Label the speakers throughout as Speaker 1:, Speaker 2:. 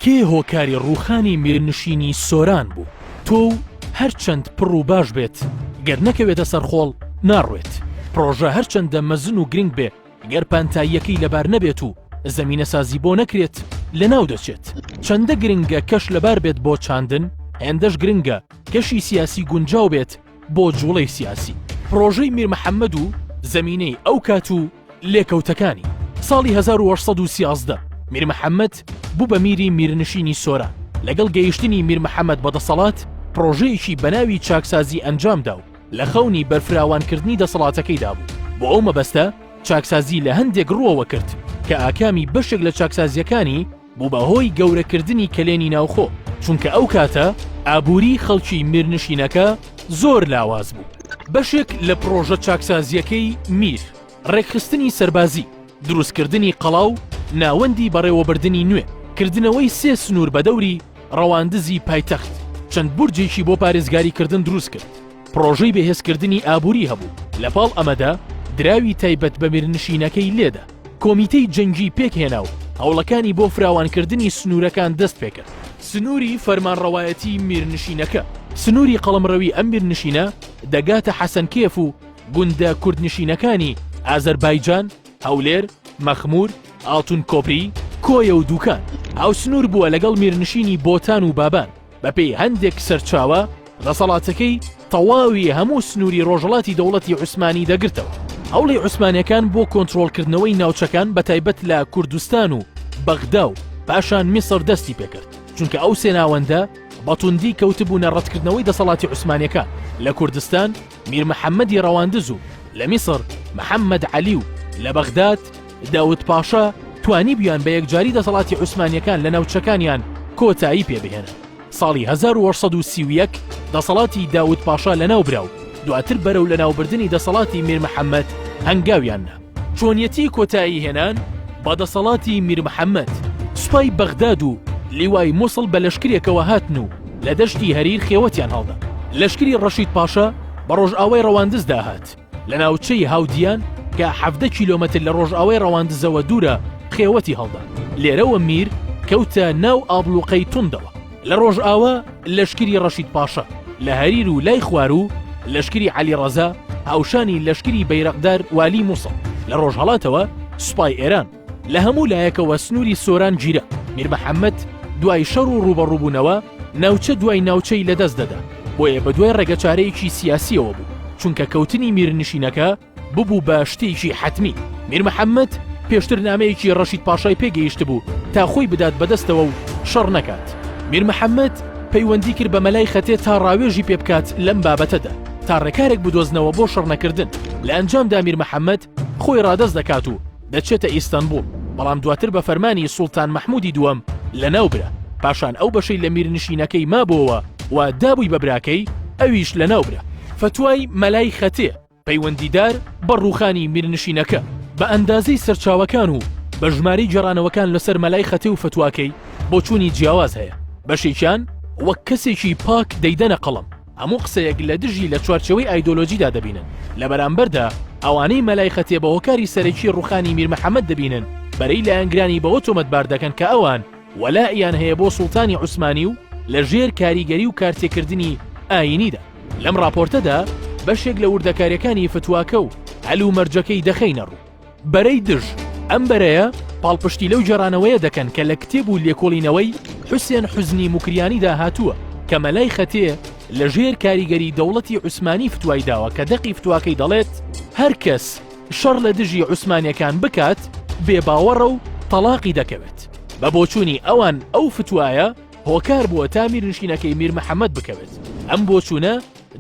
Speaker 1: کێ هۆکاری ڕووخانی میرنشینی سۆران بوو؟ تۆ هەرچەند پڕ و باش بێت گەر نەکەوێتە سەرخۆڵ ناڕوێت. پرۆژە هەرچەندە مەزن و گرنگ بێ گەر پانتاییەکەی لەبار نەبێت و زەمینە سازی بۆ نەکرێت لەناو دەچێت. چەندە گرنگە کەش لەبار بێت بۆ چاندن، هێندەش گرنگە کەشی سیاسی گونجاو بێت بۆ جوڵەی سیاسی. پرۆژەی میر محەممەد و زەمینەی ئەو کات و لێکەوتەکانی ساڵی 1813 میر محەممەد بوو بە میری میرنشینی سۆران. لەگەڵ گەیشتنی میر محەممەد بەدەسەڵات پرۆژەیەکی بەناوی چاکسازی ئەنجامدا و لە خەونی بەرفراوانکردنی دەسەڵاتەکەیدا بوو. بۆ ئەو مەبەستە چاکسازی لە هەندێک ڕووەوە کرد کە ئاکامی بەشێک لە چاکسازیەکانی بوو بە هۆی گەورەکردنی کلێنی ناوخۆ، چونکە ئەو کاتە ئابووری خەڵکی میرنشینەکە زۆر لاواز بوو. بەشێک لە پرۆژە چاکسازیەکەی میر ڕێکخستنی سەربازی، دروستکردنی قەڵاو، ناوەندی بەڕێوەبردننی نوێ، کردنەوەی 3 سنوور بە دەوری ڕەواندزی پایتەخت، چەند بورجێکی بۆ پارێزگاریکردن دروست کرد. پرۆژەی بەهێزکردنی ئابووری هەبوو. لەپاڵ ئەمەدا دراوی تایبەت بە میرنشینەکەی لێدا کۆمیتەی جەنگی پێکهێنا و هەوڵەکانی بۆ فراوانکردنی سنوورەکان دەست پێکرد. سنووری فەرمانڕەوایەتی میرنشینەکە، سنووری قەڵەمڕەوی ئەم میرنشینە دەگاتە حەسەنکێف و گوندە کوردنشینەکانی ئازەربایجان، هەولێر، مەخمور، ئاڵتون کۆپری، کۆیە و دووکان. ئەو سنوور بووە لەگەڵ میرنشینی بۆتان و بابان. بەپێی هەندێک سەرچاوە دەسەڵاتەکەی تەواوی هەموو سنووری ڕۆژهەڵاتی دەوڵەتی عوسمانی دەگرتەوە. هەوڵی عوسمانیەکان بۆ کۆنتڕۆڵکردنەوەی ناوچەکان بە تایبەت لە کوردستان و بەغدا و پاشان میسر دەستی پێکرد، چونکە ئەو سێ ناوەندە بەتوندی کەوتبوونە ڕەتکردنەوەی دەسەڵاتی عوسمانیەکان. لە کوردستان میر محەممەدی ڕەواندز و لە میسر محەممەد عەلی و لە بەغداد داود پاشا توانی بیان بە یەکجاری دەسەڵاتی عوسمانیەکان لە ناوچەکانیان کۆتایی پێبهێنن. ساڵی 1831 دەسەڵاتی داود پاشا لەناو براو، دواتر بەرەو لە ناوبردننی دەسەڵاتی میر محەممەد هەنگاویاننا. چۆنیەتی کۆتایی هێنان بە دەسەڵاتی میر محەممەد. سوپای بەغداد و لیوای مووسڵ بە لەشکرێکەوە هاتن و لە دەشتی هەریر خێوەتیان هەڵدا. لەشکری ڕەشید پاشا بە ڕۆژئاوای ڕەواندز داهات لە ناوچەی هاودیان کە 17 کیلۆمەتر لە ڕۆژئاوای ڕەواندزەوە دوورە خێوەتی هەڵدا. لێرەوە میر کەوتە ناو ئابلوقەی توندەوە. لە ڕۆژئاوا لەشکری ڕەشید پاشا، لە هەریر و لای خوار و لەشکری عەلی ڕەزا هاوشانی لەشکری بەیرەقدار والی مووسڵ. لە ڕۆژهەڵاتەوە سوپای ئێران. لە هەموو لایەکەوە سنووری سۆران گیرە. میر محەممەد دوای شەڕ و ڕوبەڕووبوونەوە ناوچە دوای ناوچەی لەدەست دەدا، بۆیە بە دوای ڕێگەچارەیەکی سیاسیەوە بوو، چونکە کەوتنی میرنشینەکە ببوو بە شتێکی حتمی. میر محەممەد پێشتر نامەیەکی ڕەشید پاشای پێگەیشت بوو تا خۆی بدات بەدەستەوە و شەڕ نەکات. میر محەممەد پەیوەندی کرد بە مەلای خەتێ تا ڕاوێژی پێ بکات لەم بابەتەدا تا ڕێکارێک بدۆزنەوە بۆ شەڕ نەکردن. لە ئەنجامدا میر محەممەد خۆی ڕادەست دەکات و دەچێتە ئیستانبول، بەڵام دواتر بە فەرمانی سوڵتان مەحموودی دووەم لەناو برا. پاشان ئەو بەشەی لە میرنشینەکەی مابووەوە و دابووی بە براکەی ئەویش لەناو برا. فتوای مەلای خەتێ پەیوەندیدار بە ڕووخانی میرنشینەکە بە ئەندازەی سەرچاوەکان و بە ژمارەی جێڕانەوەکان لەسەر مەلای خەتێ و فتواکەی بۆ چوونی جیاواز هەیە. بەشێکیان وەک کەسێکی پاک دەیدەنە قەڵم، هەموو قسەیەک لە دژی لە چوارچەوەی ئایدۆلۆجیدا دەبینن. لە بەرامبەردا ئەوانەی مەلای خەتێ بە هۆکاری سەرەکی ڕووخانی میر محەممەد دەبینن بەرەی لایەنگرانی بەوە تۆمەتبار دەکەن کە ئەوان وەلائیان هەیە بۆ سوڵتانی عوسمانی و لە ژێر کاریگەری و کارتێکردنی ئاینیدا. لەم راپۆرتەدا بەشێک لە وردەکاریەکانی فتواکە و هەلو مەرجەکەی دەخەینە ڕوو. بەرەی دژ ئەم بەرەیە پاڵپشتی لەو جێڕانەوەیە دەکەن کە لە کتێب و لێکۆڵینەوەی حوسێن حوزنی موکریانیدا هاتووە کە مەلای خەتێ لە ژێر کاریگەری دەوڵەتی عوسمانی فتوای داوە کە دەقی فتواکەی دەڵێت هەر کەس شەڕ لە دژی عوسمانیەکان بکات بێباوەڕە و تەلاقی دەکەوێت. بە بۆچوونی ئەوان ئەو فتوایە هۆکار بووە تا میرنشینەکەی میر محەممەد بکەوێت. ئەم بۆچوونە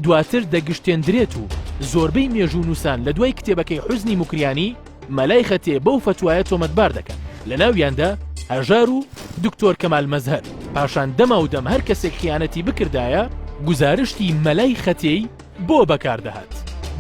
Speaker 1: دواتر دەگشتێندرێت و زۆربەی مێژوو نووسان لە دوای کتێبەکەی حوزنی موکریانی مەلای خەتێ بەو فتوایە تۆمەتبار دەکەن. لە ناویاندا هەژار و دکتۆر کەمال مەزهەر. پاشان دەما و دەم هەر کەسێک خیانەتی بکردایە گوزارشتی مەلای خەتێی بۆ بەکاردەهات.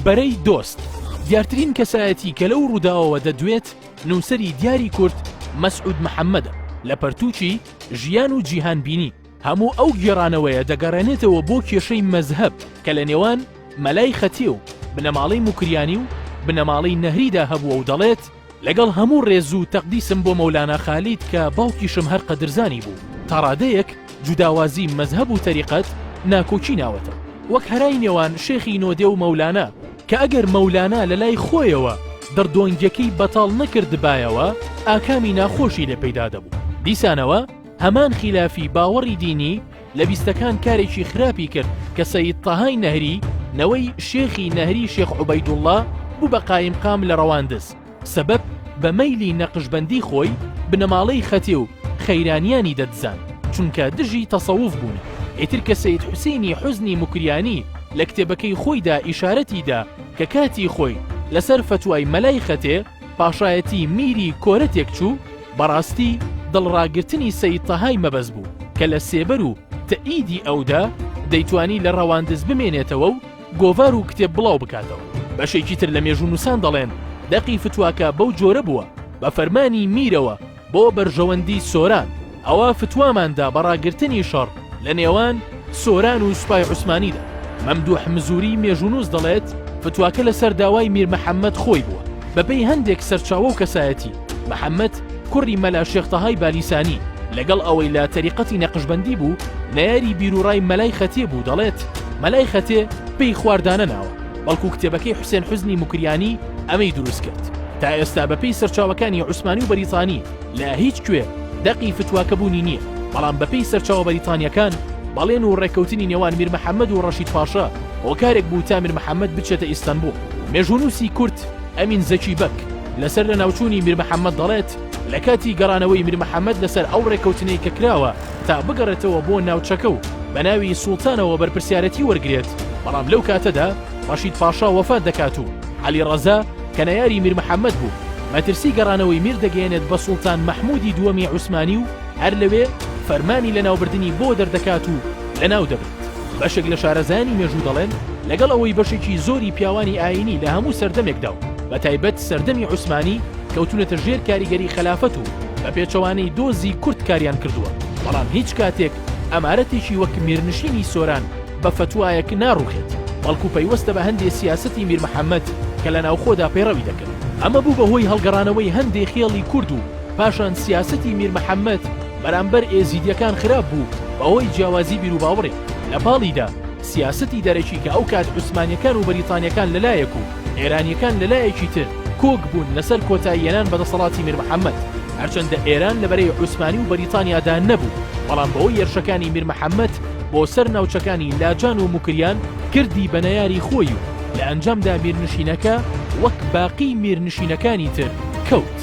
Speaker 1: بەرەی دۆست دیارترین کەسایەتی کە لەو ڕووداوەوە دەدوێت نووسەری دیاری کورد مەسعود محەممەدە. لە پەرتووکی ژیان و جیهانبینی هەموو ئەو گێڕانەوەیە دەگەڕێنێتەوە بۆ کێشەی مەزهەب کە لە نێوان مەلای خەتێ و بنەماڵەی موکریانی و بنەماڵەی نەهریدا هەبووە و دەڵێت لەگەڵ هەموو ڕێز و تەقدیسم بۆ مەولانا خالید کە باوکیشم هەر قەدرزانی بوو تا ڕادەیەک جوداوازی مەزهەب و تەریقەت ناکۆچی ناوەتە وەک هەرای نێوان شێخی نۆدێ و مەولانە کە ئەگەر مەولانە لە لای خۆیەوە دەردۆنگەکەی بەتاڵ نەکردبایەوە ئاکامی ناخۆشی لێ پەیدا دەبوو دیسانەوە هەمان خلافی باوەڕی دینی لە بیستەکان کارێکی خراپی کرد کە سەید تەهای نەهری نەوەی شێخی نەهری شێخ عوبەیدوڵڵا بوو بە قایمقام لە ڕەواندز سەبەب بە مەیلی نەقشبەندی خۆی بنەماڵەی خەتێ و خەیرانیانی دەدزان چونکە دژی تەسەووف بوون ئیتر کە سەید حوسێنی حوزنی موکریانی لە کتێبەکەی خۆیدا ئیشارەتیدا کە کاتی خۆی لەسەر فتوای مەلای خەتێ پاشایەتی میری کۆرەتێک چوو بەڕاستی دڵڕاگرتنی سەید تەهای مەبەز بوو کە لە سێبەر و تەئیدی ئەودا دەیتوانی لە ڕەواندز بمێنێتەوە و گۆڤار و کتێب بڵاو بکاتەوە بەشێکی تر لە مێژوونووسان دەڵێن دەقی فتواکە بەو جۆرە بووە بە فەرمانی میرەوە بۆ بەرژەوەندی سۆران ئەوە فتواماندا بەڕاگرتنی شەڕ لە نێوان سۆران و سوپای عوسمانیدا مەمدوح مزوری مێژوونووس دەڵێت فتواکە لەسەر داوای میر مەحەممەد خۆی بووە بەپێی هەندێک سەرچاوە و کەسایەتی محەممەد کوڕی مەلا شێخ تەهای بالیسانی لەگەڵ ئەوەی لە تەریقەتی نەقشبەندی بوو نایاری بیرروڕای مەلای خەتێ بوو دەڵێت مەلای خەتێ پێی خواردانە ناوە بەڵکو کتێبەکەی حوسێن حوزنی موکریانی ئەمەی دروست کرد تا ئێستا بەپێی سەرچاوەکانی عوسمانی و بەریتانی لە هیچ کوێ دەقی فتواکەبوونی نییە بەڵام بەپێی سەرچاوە بەریتانیەکان بەڵێن و ڕێکەوتنی نێوان میر مەحەممەد و ڕەشید پاشا هۆکارێک بوو تا میر مەحەممەد بچێتە ئیستانبول مێژوونووسی کورد ئەمین زەکی بەک لەسەر لە ناوچوونی میر مەحەممەد دەڵێت لە کاتی گەڕانەوەی میر مەحەممەد لەسەر ئەو ڕێکەوتنەی کە کراوە تا بگەڕێتەوە بۆ ناوچەکە و بە ناوی سوڵتانەوە بەرپرسیارەتی وەرگێت بەڵام لەو کاتەدا ڕەشید پاشا وەفات دەکات و عەلی ڕەزا کە نەیاری میر مەحەممەد بوو مەترسی گەڕانەوەی میر دەگەێنێت بە سوڵتان مەحموودی دووەمی عوسمانی و هەر لەوێ فەرمانی لە ناوبردننی بۆ دەردەکات و لەناو دەبێت بەشێک لە شارەزانی مێژوو دەڵێن لەگەڵ ئەوەی بەشێکی زۆری پیاوانی ئاینی لە هەموو سەردەمێکدا و بە تایبەت سەردەمی عوسمانی کەوتونەتە ژێر کاریگەری خلافەت و بە پێچەوانەی دۆزی کورد کاریان کردووە بەڵام هیچ کاتێک ئەمارەتێکی وەک میرنشینی سۆران بە فتوایەک ناڕوخێت بەڵکو پەیوەستە بە هەندێک سیاسەتی میر مەحەممەد کە لە ناوخۆدا پەیڕەوی دەکرد ئەمە بوو بەهۆی هەڵگەڕانەوەی هەندێک خێڵی کورد و پاشان سیاسەتی میر مەحەممەد بەرامبەر ئێزیدیەکان خراپ بوو بەهۆی جیاوازی بیر و باوەڕێ لە پاڵیدا سیاسەتی دەرەکی کە ئەو کات عوسمانیەکان و بەریتانیەکان لەلایەک و ئێرانیەکان لەلایەکی تر کۆک بوون لەسەر کۆتاییەنان بەدەسەڵاتی میر مەحەممەد هەرچەندە ئێران لەبەرەی عوسمانی و بەریتانیادا نەبوو بەڵام بەوەی یەرشەکانی میر مەحەممەد بۆ سەر ناوچەکانی لاجان و موکریان کردی بە نەیاری خۆی و لە ئەنجامدا میرنشینەکە وەک باقی میرنشینەکانی تر کەوت.